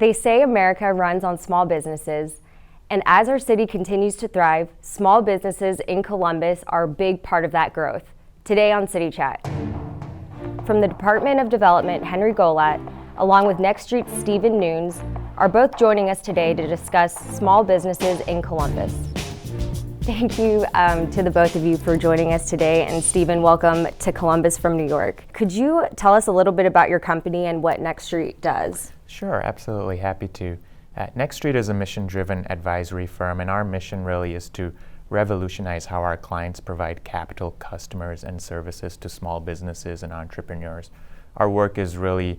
They say America runs on small businesses, and as our city continues to thrive, small businesses in Columbus are a big part of that growth. Today on City Chat. From the Department of Development, Henry Golat, along with Next Street's Stephen Nunes, are both joining us today to discuss small businesses in Columbus. Thank you to the both of you for joining us today, and Stephen, welcome to Columbus from New York. Could you tell us a little bit about your company and what Next Street does? Sure, absolutely, happy to. Next Street is a mission-driven advisory firm, and our mission really is to revolutionize how our clients provide capital, customers, and services to small businesses and entrepreneurs. Our work is really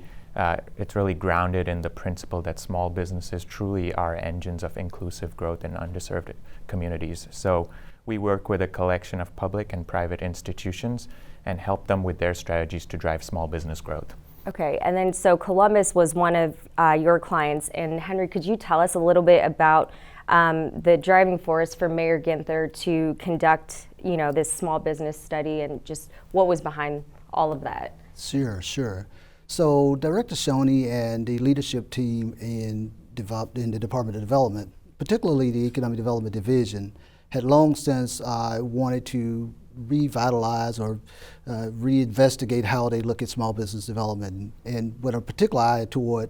grounded in the principle that small businesses truly are engines of inclusive growth in underserved communities. So we work with a collection of public and private institutions and help them with their strategies to drive small business growth. Okay, and then so Columbus was one of your clients, and Henry, could you tell us a little bit about the driving force for Mayor Ginther to conduct, this small business study and just what was behind all of that? Sure. So Director Shoney and the leadership team in the Department of Development, particularly the Economic Development Division, had long since wanted to revitalize or reinvestigate how they look at small business development, and with a particular eye toward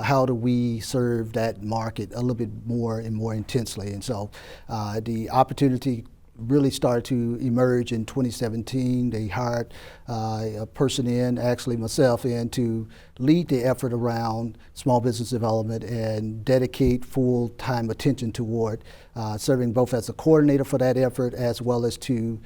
how do we serve that market a little bit more and more intensely. And so the opportunity really started to emerge in 2017. They hired a person actually myself to lead the effort around small business development and dedicate full-time attention toward serving both as a coordinator for that effort as well as to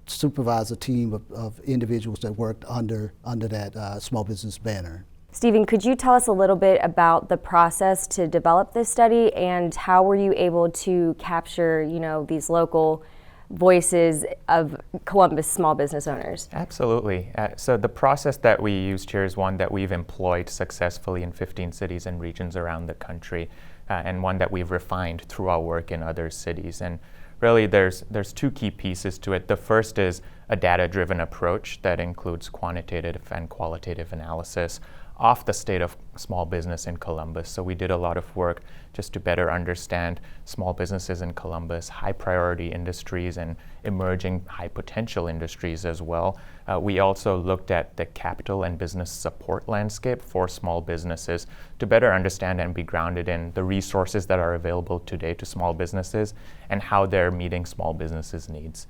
supervise a team of individuals that worked under that small business banner. Stephen, could you tell us a little bit about the process to develop this study and how were you able to capture, these local voices of Columbus small business owners? Absolutely. So the process that we used here is one that we've employed successfully in 15 cities and regions around the country, and one that we've refined through our work in other cities. And really there's two key pieces to it. The first is a data-driven approach that includes quantitative and qualitative analysis of the state of small business in Columbus. So we did a lot of work just to better understand small businesses in Columbus, high priority industries and emerging high potential industries as well. We also looked at the capital and business support landscape for small businesses to better understand and be grounded in the resources that are available today to small businesses and how they're meeting small businesses' needs.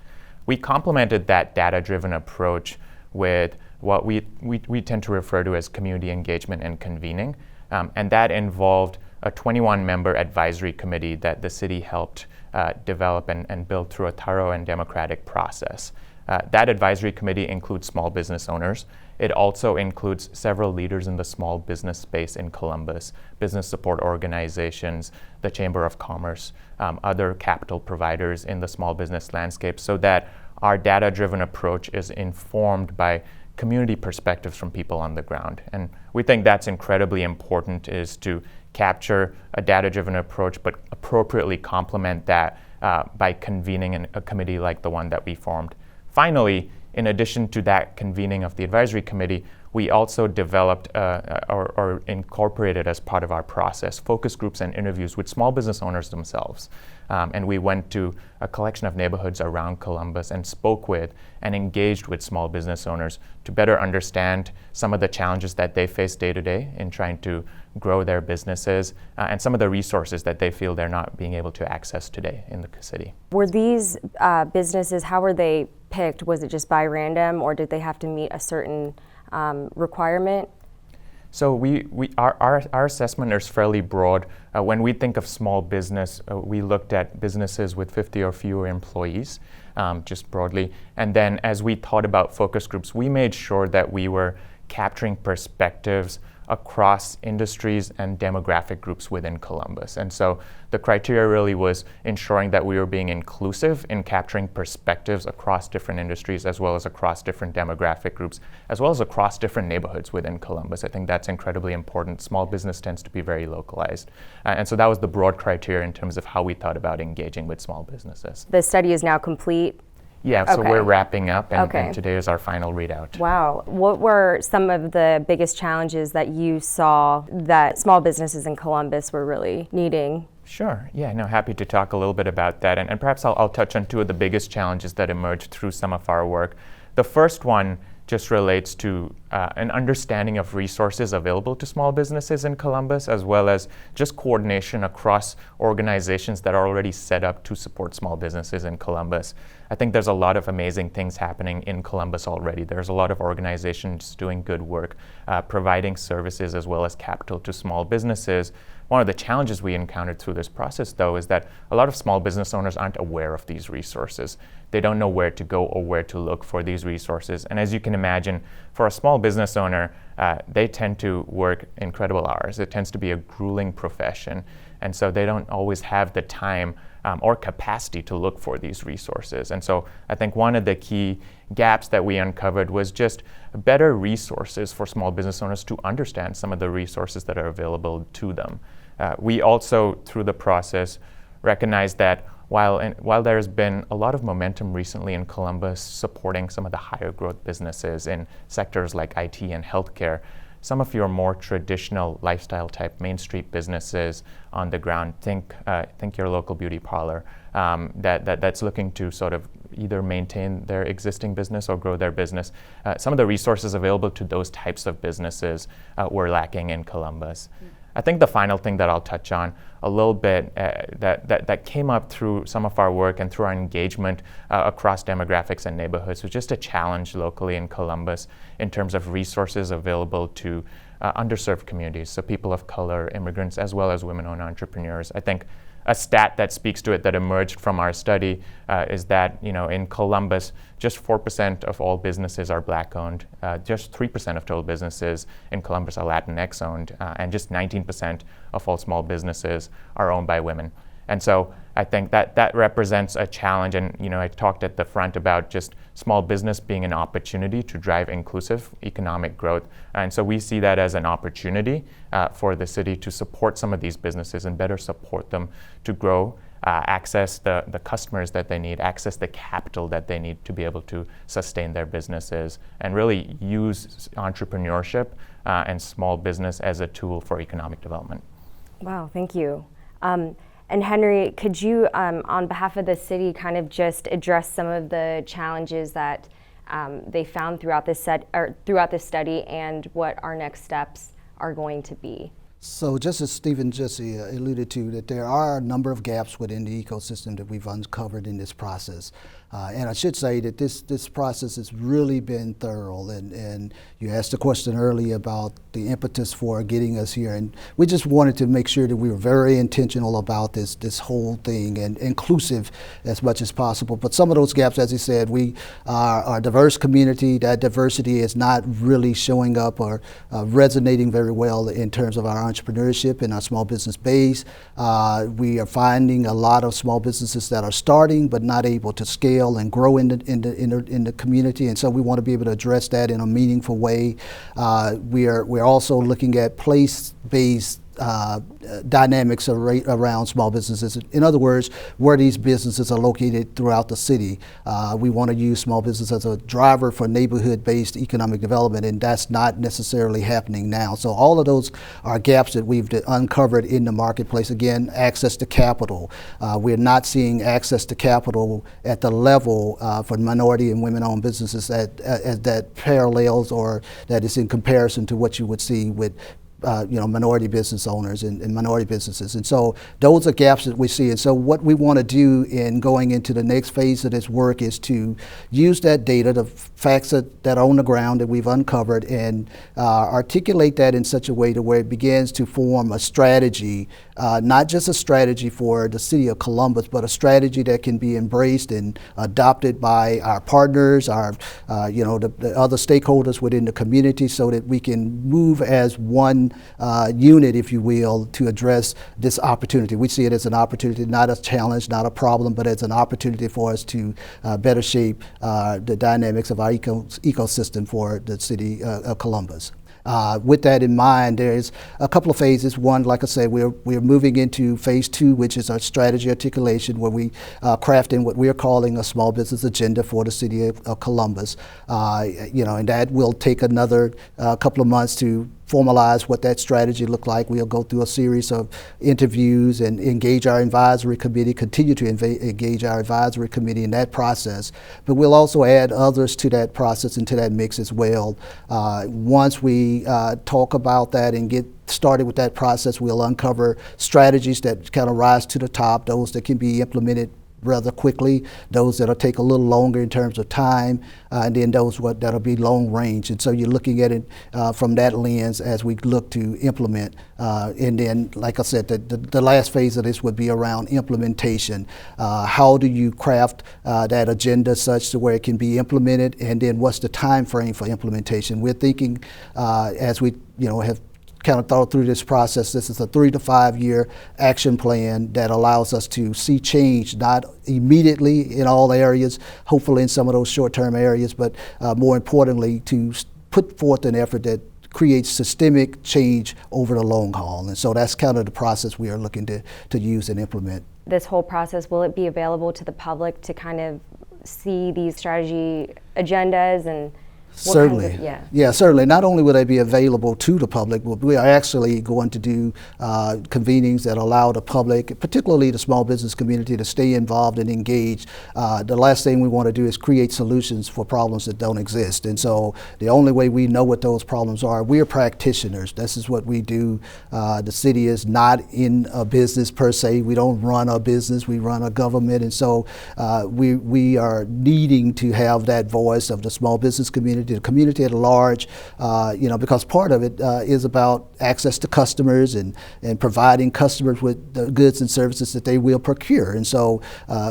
We complemented that data-driven approach with what we tend to refer to as community engagement and convening, and that involved a 21-member advisory committee that the city helped develop and build through a thorough and democratic process. That advisory committee includes small business owners. It also includes several leaders in the small business space in Columbus, business support organizations, the Chamber of Commerce, other capital providers in the small business landscape, so that our data-driven approach is informed by community perspectives from people on the ground. And we think that's incredibly important, is to capture a data-driven approach but appropriately complement that by convening a committee like the one that we formed. Finally, in addition to that convening of the advisory committee, we also developed or incorporated as part of our process focus groups and interviews with small business owners themselves. And we went to a collection of neighborhoods around Columbus and spoke with and engaged with small business owners to better understand some of the challenges that they face day to day in trying to grow their businesses and some of the resources that they feel they're not being able to access today in the city. Were these businesses, how were they picked? Was it just by random, or did they have to meet a certain requirement? So our assessment is fairly broad. When we think of small business, we looked at businesses with 50 or fewer employees, just broadly. And then as we thought about focus groups, we made sure that we were capturing perspectives across industries and demographic groups within Columbus. And so the criteria really was ensuring that we were being inclusive in capturing perspectives across different industries, as well as across different demographic groups, as well as across different neighborhoods within Columbus. I think that's incredibly important. Small business tends to be very localized. And so that was the broad criteria in terms of how we thought about engaging with small businesses. The study is now complete. Yeah, so Okay. we're wrapping up, and, Okay. and today is our final readout. Wow. What were some of the biggest challenges that you saw that small businesses in Columbus were really needing? Sure. Yeah, no, happy to talk a little bit about that. And perhaps I'll touch on two of the biggest challenges that emerged through some of our work. The first one just relates to an understanding of resources available to small businesses in Columbus, as well as just coordination across organizations that are already set up to support small businesses in Columbus. I think there's a lot of amazing things happening in Columbus already. There's a lot of organizations doing good work, providing services as well as capital to small businesses. One of the challenges we encountered through this process, though, is that a lot of small business owners aren't aware of these resources. They don't know where to go or where to look for these resources. And as you can imagine, for a small business owner, they tend to work incredible hours. It tends to be a grueling profession. And so they don't always have the time or capacity to look for these resources. And so I think one of the key gaps that we uncovered was just better resources for small business owners to understand some of the resources that are available to them. We also, through the process, recognized that while there's been a lot of momentum recently in Columbus supporting some of the higher growth businesses in sectors like IT and healthcare, some of your more traditional lifestyle type Main Street businesses on the ground, think your local beauty parlor that's looking to sort of either maintain their existing business or grow their business. Some of the resources available to those types of businesses were lacking in Columbus. I think the final thing that I'll touch on a little bit that came up through some of our work and through our engagement across demographics and neighborhoods was just a challenge locally in Columbus in terms of resources available to underserved communities, so people of color, immigrants, as well as women-owned entrepreneurs. I think a stat that speaks to it that emerged from our study is that in Columbus, just 4% of all businesses are Black-owned, just 3% of total businesses in Columbus are Latinx-owned, and just 19% of all small businesses are owned by women. And so I think that represents a challenge. And I talked at the front about just small business being an opportunity to drive inclusive economic growth. And so we see that as an opportunity for the city to support some of these businesses and better support them to grow, access the customers that they need, access the capital that they need to be able to sustain their businesses, and really use entrepreneurship and small business as a tool for economic development. Wow, thank you. And Henry, could you, on behalf of the city, kind of just address some of the challenges that they found throughout this study and what our next steps are going to be? So just as Stephen just alluded to, that there are a number of gaps within the ecosystem that we've uncovered in this process. And I should say that this process has really been thorough. And you asked a question earlier about the impetus for getting us here. And we just wanted to make sure that we were very intentional about this whole thing and inclusive as much as possible. But some of those gaps, as he said, we are a diverse community. That diversity is not really showing up or resonating very well in terms of our entrepreneurship and our small business base. We are finding a lot of small businesses that are starting but not able to scale and grow in the community, and so we want to be able to address that in a meaningful way. We're also looking at place-based dynamics around small businesses. In other words, where these businesses are located throughout the city. We want to use small business as a driver for neighborhood-based economic development, and that's not necessarily happening now. So all of those are gaps that we've uncovered in the marketplace. Again, access to capital. We're not seeing access to capital at the level for minority and women-owned businesses that parallels or that is in comparison to what you would see with minority business owners and minority businesses. And so those are gaps that we see. And so what we want to do in going into the next phase of this work is to use that data, the facts that are on the ground that we've uncovered, and articulate that in such a way to where it begins to form a strategy, not just a strategy for the city of Columbus, but a strategy that can be embraced and adopted by our partners, the other stakeholders within the community, so that we can move as one unit, if you will, to address this opportunity. We see it as an opportunity, not a challenge, not a problem, but as an opportunity for us to better shape the dynamics of our ecosystem for the city of Columbus. With that in mind, there's a couple of phases. One, like I said, we're moving into phase 2, which is our strategy articulation, where we craft in what we're calling a small business agenda for the city of Columbus. And that will take another couple of months to formalize what that strategy look like. We'll go through a series of interviews and engage our advisory committee, continue to engage our advisory committee in that process. But we'll also add others to that process and to that mix as well. Once we talk about that and get started with that process, we'll uncover strategies that kind of rise to the top, those that can be implemented rather quickly, those that'll take a little longer in terms of time, and then those that'll be long range. And so you're looking at it from that lens as we look to implement. And then, like I said, the last phase of this would be around implementation. How do you craft that agenda such to where it can be implemented, and then what's the time frame for implementation? We're thinking as we have kind of thought through this process, this is a 3 to 5 year action plan that allows us to see change, not immediately in all areas, hopefully in some of those short-term areas, but more importantly, to put forth an effort that creates systemic change over the long haul. And so that's kind of the process we are looking to use and implement. This whole process, will it be available to the public to kind of see these strategy agendas and Certainly. Yeah, certainly. Not only will they be available to the public, but we are actually going to do convenings that allow the public, particularly the small business community, to stay involved and engaged. The last thing we want to do is create solutions for problems that don't exist. And so the only way we know what those problems are, we're practitioners. This is what we do. The city is not in a business per se. We don't run a business, we run a government. And so we are needing to have that voice of the small business community, the community at large, because part of it is about access to customers and providing customers with the goods and services that they will procure. And so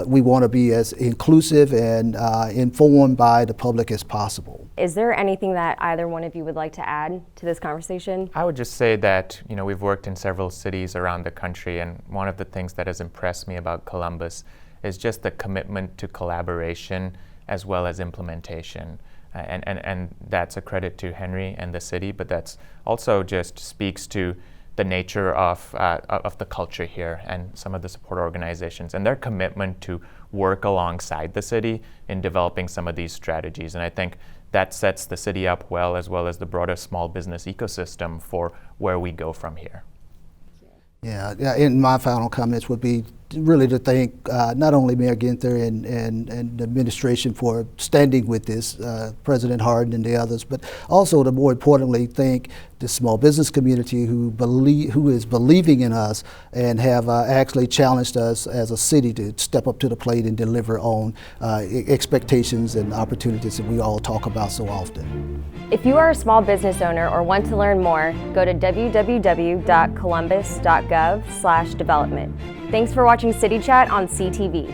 we want to be as inclusive and informed by the public as possible. Is there anything that either one of you would like to add to this conversation? I would just say that, we've worked in several cities around the country, and one of the things that has impressed me about Columbus is just the commitment to collaboration as well as implementation. And that's a credit to Henry and the city, but that's also just speaks to the nature of the culture here and some of the support organizations and their commitment to work alongside the city in developing some of these strategies. And I think that sets the city up well as the broader small business ecosystem for where we go from here. Yeah, and my final comments would be really to thank not only Mayor Ginther and the administration for standing with this, President Hardin and the others, but also to more importantly thank the small business community who is believing in us and have actually challenged us as a city to step up to the plate and deliver on expectations and opportunities that we all talk about so often. If you are a small business owner or want to learn more, go to www.columbus.gov/development. Thanks for watching City Chat on CTV.